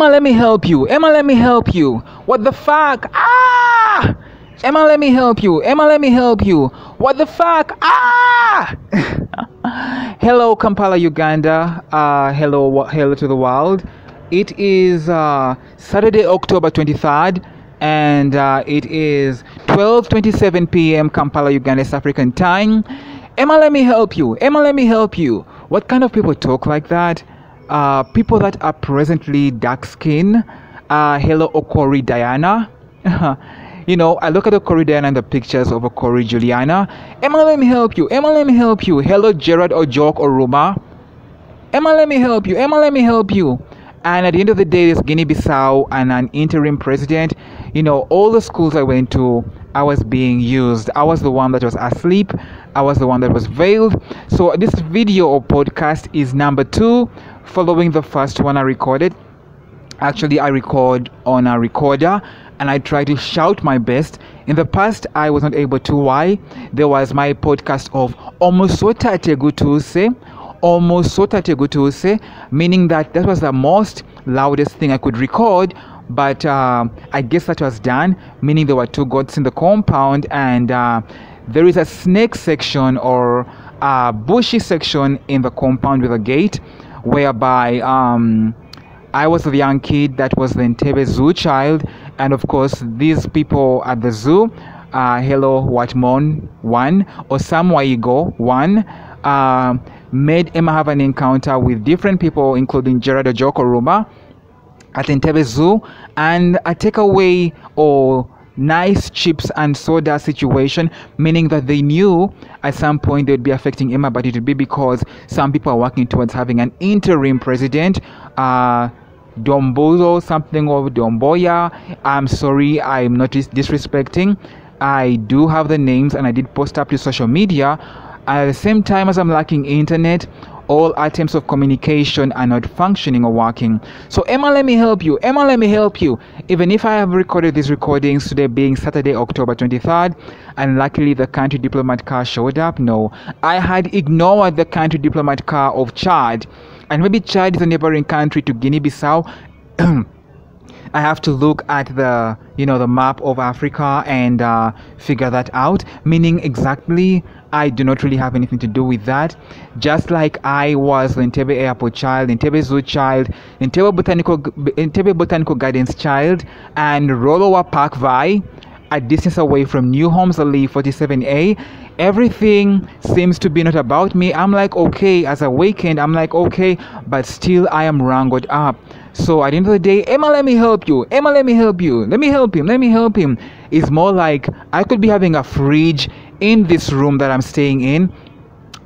Emma, let me help you. Emma, let me help you. What the fuck? Ah! Emma, let me help you. Emma, let me help you. What the fuck? Ah! Hello, Kampala, Uganda. Hello to the world. It is Saturday, October 23rd, and it is 12:27 p.m. Kampala, Uganda, East African time. Emma, let me help you. Emma, let me help you. What kind of people talk like that? People that are presently dark skinned. Hello, Okori Diana. I look at Okori Diana and the pictures of Okori Juliana. Emma, let me help you. Emma, let me help you. Hello, Gerard Ojok Oruma. Emma, let me help you. Emma, let me help you. And at the end of the day, there's Guinea-Bissau and an interim president. All the schools I went to, I was being used. I was the one that was asleep. I was the one that was veiled. So this video or podcast is number 2, following the first one I recorded. Actually, I record on a recorder and I try to shout my best. In the past, I was not able to. Why? There was my podcast of Omosota Tegutuse. Omosota Tegutuse, meaning that was the most loudest thing I could record. But I guess that was done, meaning there were 2 goats in the compound, and there is a snake section or a bushy section in the compound with a gate, whereby I was the young kid that was the Entebbe Zoo child, and of course these people at the zoo, hello Watmon 1 or Sam Waigo 1, made Emma have an encounter with different people, including Gerard Ojok Oruma at Entebbe Zoo, and a takeaway or nice chips and soda situation, meaning that they knew at some point they would be affecting Emma, but it would be because some people are working towards having an interim president. Dombozo, something of Domboya. I'm sorry, I'm not disrespecting. I do have the names and I did post up to social media. At the same time as I'm lacking internet, all items of communication are not functioning or working. So Emma, let me help you. Emma, let me help you. Even if I have recorded these recordings today being Saturday, October 23rd, and luckily the country diplomat car showed up, no, I had ignored the country diplomat car of Chad. And maybe Chad is a neighboring country to Guinea-Bissau. I have to look at the map of Africa and figure that out, meaning exactly I do not really have anything to do with that. Just like I was the Entebbe Airport child, Entebbe Zoo child, Entebbe Botanical Gardens child, and Rolowa Park Vai, a distance away from New Homes Ali 47A. Everything seems to be not about me. I'm like, okay, as a weekend, I'm like, okay, but still I am wrangled up. So at the end of the day, Emma, let me help you. Emma, let me help you. Let me help him. Let me help him. It's more like I could be having a fridge in this room that I'm staying in,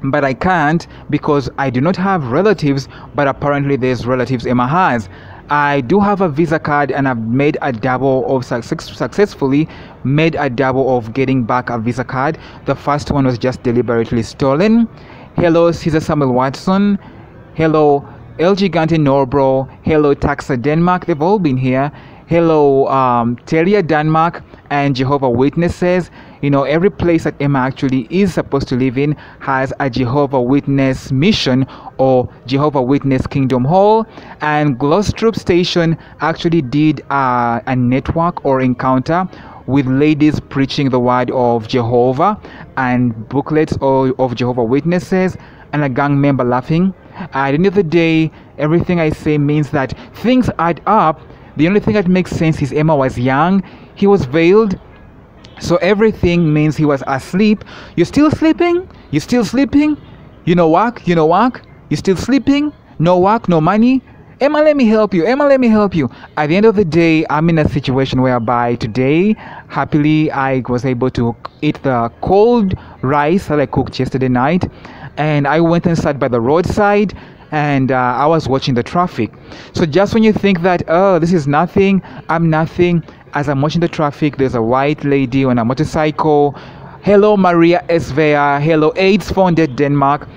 but I can't because I do not have relatives, but apparently there's relatives Emma has. I do have a Visa card and I've made a double of successfully made a double of getting back a Visa card. The first one was just deliberately stolen. Hello, Caesar Samuel Watson. Hello, El Gigante Norbro. Hello, Taxa Denmark. They've all been here. Hello, Telia Denmark and Jehovah Witnesses. Every place that Emma actually is supposed to live in has a Jehovah Witness mission or Jehovah Witness Kingdom Hall. And Glostrup Station actually did a network or encounter with ladies preaching the word of Jehovah and booklets of Jehovah Witnesses and a gang member laughing. At the end of the day, everything I say means that things add up. The only thing that makes sense is Emma was young, he was veiled, so everything means he was asleep. You're still sleeping? You're still sleeping? Work? Work? You're still sleeping? No work, no money? Emma, let me help you. Emma, let me help you. At the end of the day, I'm in a situation whereby today, happily, I was able to eat the cold rice that I cooked yesterday night, and I went and sat by the roadside and I was watching the traffic. So just when you think that, oh, this is nothing, I'm nothing, as I'm watching the traffic, there's a white lady on a motorcycle. Hello, Maria Svea. Hello, AIDS Founded Denmark.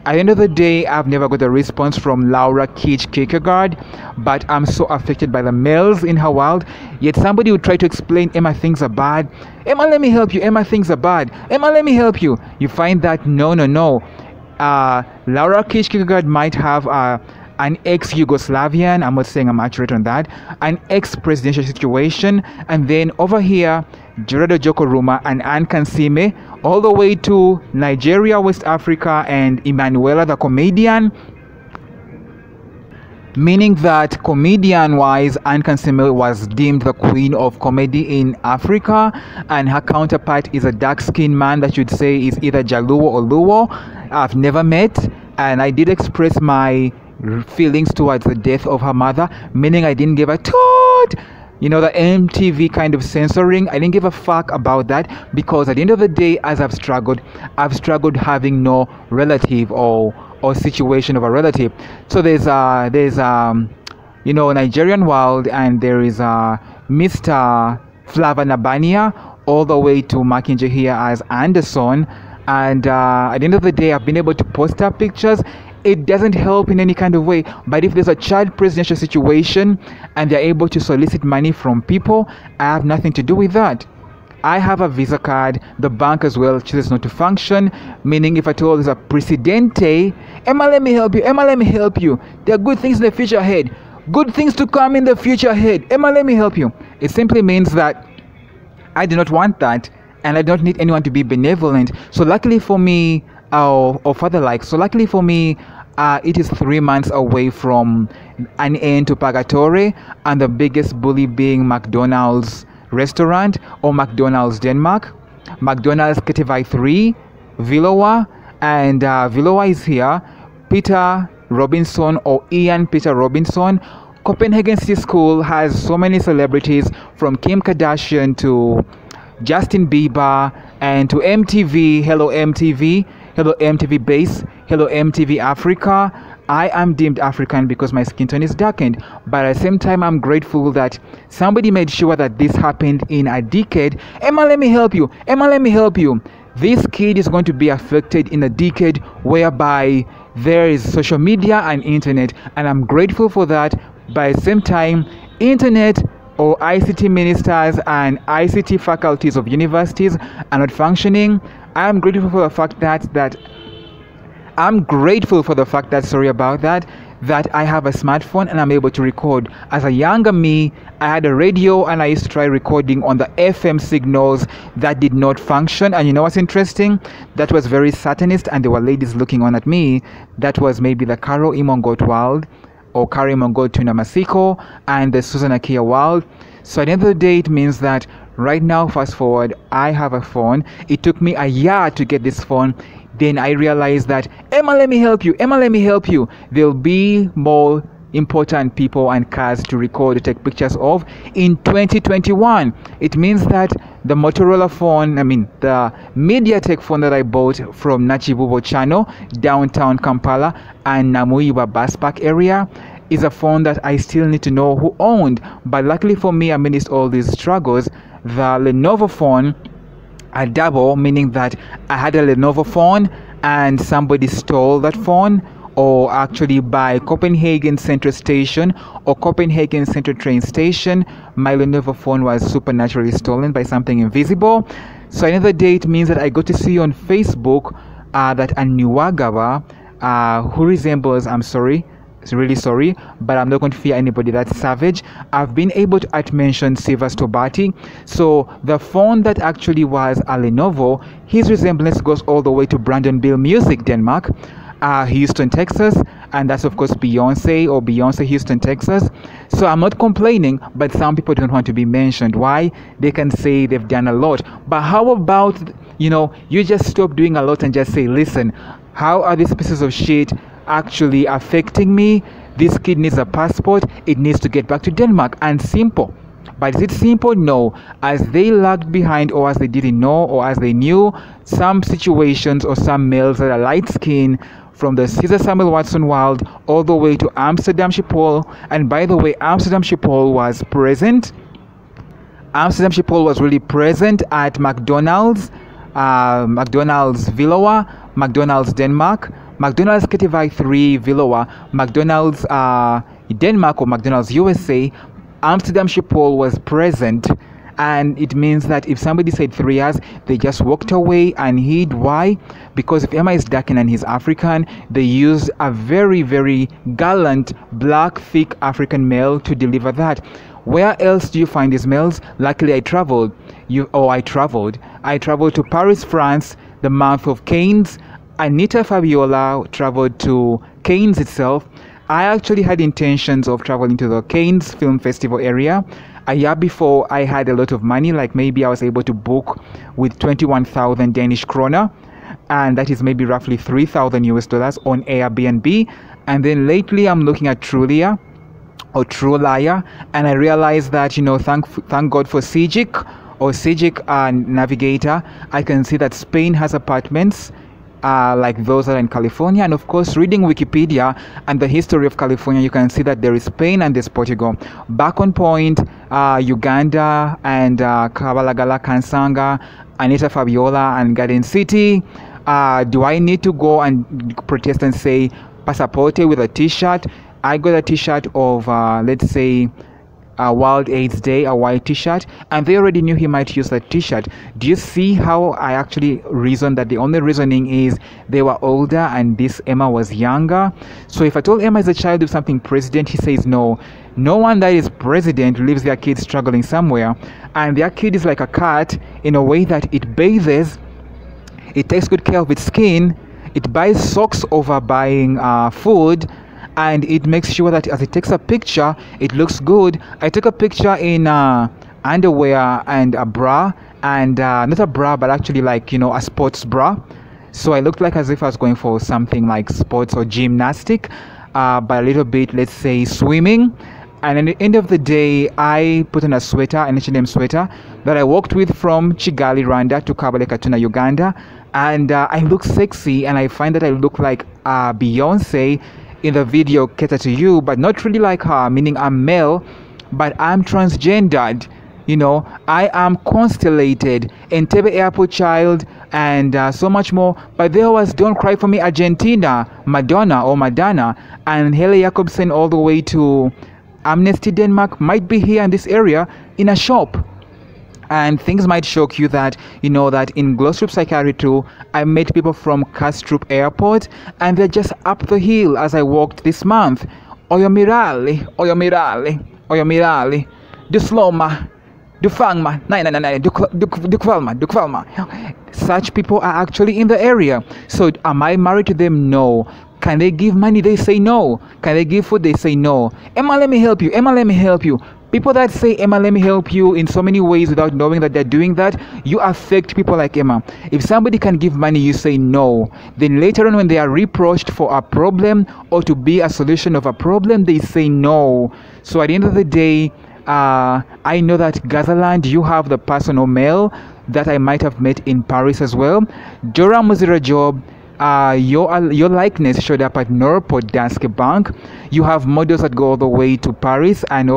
At the end of the day, I've never got a response from Laura Kitsch Kierkegaard, but I'm so affected by the males in her world. Yet somebody would try to explain, Emma, things are bad. Emma, let me help you. Emma, things are bad. Emma, let me help you. You find that no. Laura Kitsch Kierkegaard might have an ex-Yugoslavian, I'm not saying I'm accurate on that, an ex-presidential situation, and then over here, Gerardo Jokoruma and Anne Kansime, all the way to Nigeria, West Africa, and Emanuela, the comedian. Meaning that comedian-wise, Anne Kansime was deemed the queen of comedy in Africa, and her counterpart is a dark-skinned man that you'd say is either Jaluo or Luo. I've never met, and I did express my feelings towards the death of her mother, meaning I didn't give a toot. You know, the MTV kind of censoring, I didn't give a fuck about that, because at the end of the day, as I've struggled having no relative or situation of a relative. So there's you know, Nigerian Wild, and there is Mr. Flava Nabania, all the way to Makinje here as Anderson. And at the end of the day, I've been able to post up pictures. It doesn't help in any kind of way, but if there's a child presidential situation and they're able to solicit money from people, I have nothing to do with that. I have a Visa card, the bank as well chooses not to function, meaning if I told there's a Presidente, Emma, let me help you, Emma, let me help you, there are good things in the future ahead, good things to come in the future ahead, Emma, let me help you. It simply means that I do not want that, and I don't need anyone to be benevolent. So luckily for me, or further like, so luckily for me, it is 3 months away from an end to purgatory, and the biggest bully being McDonald's restaurant, or McDonald's Denmark, McDonald's Ketevai 3, Viloa, and Viloa is here, Peter Robinson, or Ian Peter Robinson. Copenhagen City School has so many celebrities, from Kim Kardashian to Justin Bieber, and to MTV, hello MTV Base, hello MTV Africa. I am deemed African because my skin tone is darkened, but at the same time I'm grateful that somebody made sure that this happened in a decade. Emma, let me help you, Emma, let me help you. This kid is going to be affected in a decade whereby there is social media and internet, and I'm grateful for that. But at the same time, internet or ICT ministers and ICT faculties of universities are not functioning. I am grateful for the fact that sorry about that, that I have a smartphone and I'm able to record. As a younger me, I had a radio and I used to try recording on the FM signals that did not function. And you know what's interesting? That was very satanist, and there were ladies looking on at me. That was maybe the Caro Imongot world, or Kari Imongot Tuna Masiko, and the Susan Akia world. So at the end of the day, it means that right now, fast forward, I have a phone. It took me a year to get this phone. Then I realized that, Emma, let me help you, Emma, let me help you. There'll be more important people and cars to record, to take pictures of in 2021. It means that the Motorola phone, the MediaTek phone that I bought from Nachibubo Channel, downtown Kampala and Namuiba bus park area, is a phone that I still need to know who owned. But luckily for me, amidst all these struggles, the Lenovo phone, a double, meaning that I had a Lenovo phone and somebody stole that phone, or actually by Copenhagen Central Station or Copenhagen Central train station, my Lenovo phone was supernaturally stolen by something invisible. So another day, it means that I got to see on Facebook that a Niwagawa who resembles, I'm sorry, really sorry, but I'm not going to fear anybody that's savage. I've been able to mention Sivas Tobati. So the phone that actually was a Lenovo, his resemblance goes all the way to Brandon Bill Music, Denmark, Houston, Texas, and that's of course Beyonce, or Beyonce Houston, Texas. So I'm not complaining, but some people don't want to be mentioned. Why? They can say they've done a lot, but how about, you just stop doing a lot and just say, listen, how are these pieces of shit actually affecting me? This kid needs a passport, it needs to get back to Denmark, and simple. But is it simple? No. As they lagged behind, or as they didn't know, or as they knew, some situations or some males that are light skinned, from the Caesar Samuel Watson world all the way to Amsterdam Schiphol. And by the way, Amsterdam Schiphol was present. Amsterdam Schiphol was really present at McDonald's, McDonald's Viloa, McDonald's Denmark, McDonald's Ketevai 3 Viloa, McDonald's Denmark, or McDonald's USA. Amsterdam Schiphol was present, and it means that if somebody said 3 years, they just walked away and hid. Why? Because if Emma is dark and he's African, they used a very, very gallant black thick African male to deliver that. Where else do you find these males? Luckily I traveled to Paris, France, the month of Cannes. Anita Fabiola traveled to Cannes itself. I actually had intentions of traveling to the Cannes Film Festival area. A year before, I had a lot of money, like maybe I was able to book with 21,000 Danish kroner, and that is maybe roughly 3,000 US dollars on Airbnb. And then lately I'm looking at Trulia or Trulia, and I realized that, you know, thank God for Sejic or Sejic Navigator, I can see that Spain has apartments like those that are in California. And of course, reading Wikipedia and the history of California, you can see that there is Spain and there's Portugal. Back on point, Uganda and Kabalagala, Kansanga, Anita Fabiola and Garden City. Do I need to go and protest and say Passaporte with a t-shirt? I got a t-shirt of, let's say, World AIDS Day, a white t-shirt, and they already knew he might use that t-shirt. Do you see how I actually reasoned that the only reasoning is they were older and this Emma was younger? So if I told Emma is a child of something president, he says no. No one that is president leaves their kid struggling somewhere, and their kid is like a cat in a way that it bathes, it takes good care of its skin, it buys socks over buying food, and it makes sure that as it takes a picture, it looks good. I took a picture in underwear and a bra, and not a bra, but actually like, you know, a sports bra. So I looked like as if I was going for something like sports or gymnastic, but a little bit, let's say, swimming. And at the end of the day, I put on a sweater, an H&M sweater that I walked with from Kigali, Rwanda to Kabale Katuna, Uganda. And I look sexy, and I find that I look like Beyonce in the video Cater to You, but not really like her, meaning I'm male, but I'm transgendered. You know, I am constellated, Entebbe Airport child, and so much more. But there was Don't Cry For Me Argentina, Madonna, and Hele Jacobsen all the way to Amnesty Denmark might be here in this area in a shop. And things might shock you that, you know, that in Glostrup Psychiatry too, I met people from Kastrup Airport, and they're just up the hill as I walked this month. Oyo mirali, du sloma, du fangma, du kvalma. Such people are actually in the area. So am I married to them? No. Can they give money? They say no. Can they give food? They say no. Emma, let me help you. Emma, let me help you. People that say, Emma, let me help you in so many ways without knowing that they're doing that, you affect people like Emma. If somebody can give money, you say no. Then later on, when they are reproached for a problem or to be a solution of a problem, they say no. So at the end of the day, I know that Gazaland, you have the personal mail that I might have met in Paris as well. Joram Muzira Job, your likeness showed up at Norport Danske Bank. You have models that go all the way to Paris and